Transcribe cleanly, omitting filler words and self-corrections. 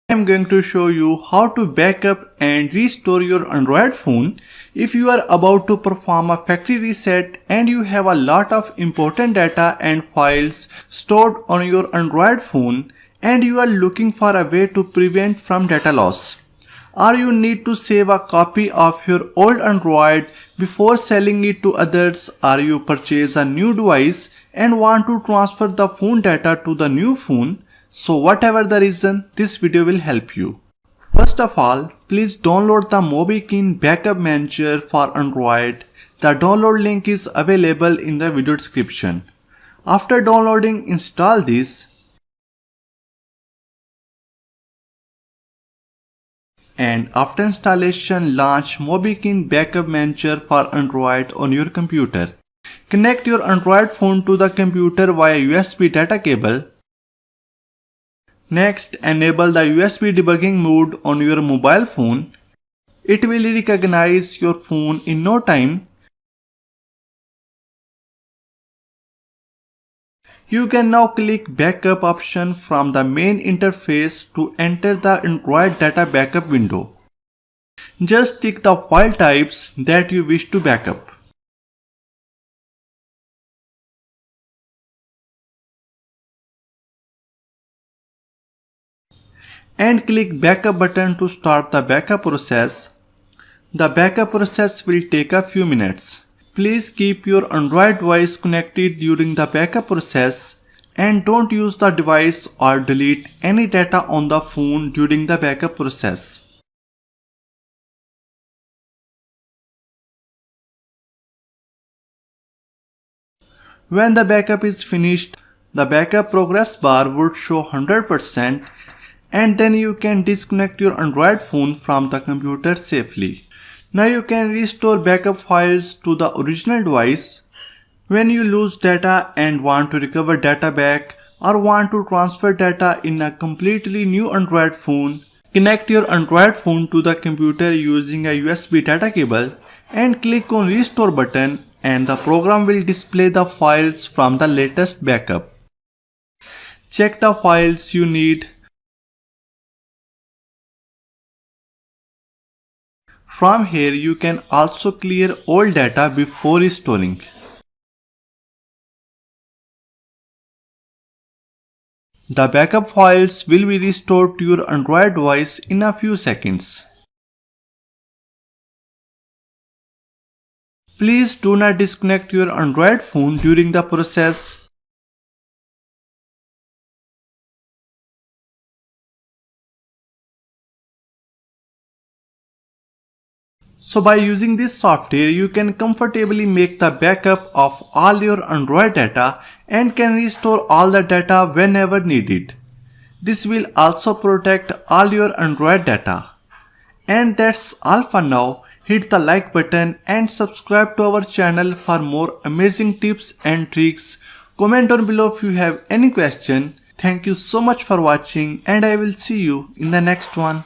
I'm going to show you how to backup and restore your Android phone if you are about to perform a factory reset and you have a lot of important data and files stored on your Android phone and you are looking for a way to prevent from data loss. Or you need to save a copy of your old Android before selling it to others, or you purchase a new device and want to transfer the phone data to the new phone. So whatever the reason, this video will help you. First of all, please download the MobiKeen Backup Manager for Android. The download link is available in the video description. After downloading, install this. And after installation, launch MobiKeen Backup Manager for Android on your computer. Connect your Android phone to the computer via USB data cable. Next, enable the USB debugging mode on your mobile phone. It will recognize your phone in no time. You can now click Backup option from the main interface to enter the Android data backup window. Just tick the file types that you wish to backup. And click Backup button to start the backup process. The backup process will take a few minutes. Please keep your Android device connected during the backup process and don't use the device or delete any data on the phone during the backup process. When the backup is finished, the backup progress bar would show 100%, and then you can disconnect your Android phone from the computer safely. Now you can restore backup files to the original device. When you lose data and want to recover data back or want to transfer data in a completely new Android phone, connect your Android phone to the computer using a USB data cable and click on Restore button, and the program will display the files from the latest backup. Check the files you need. From here, you can also clear old data before restoring. The backup files will be restored to your Android device in a few seconds. Please do not disconnect your Android phone during the process. So by using this software, you can comfortably make the backup of all your Android data and can restore all the data whenever needed. This will also protect all your Android data. And that's all for now. Hit the like button and subscribe to our channel for more amazing tips and tricks. Comment down below if you have any question. Thank you so much for watching, and I will see you in the next one.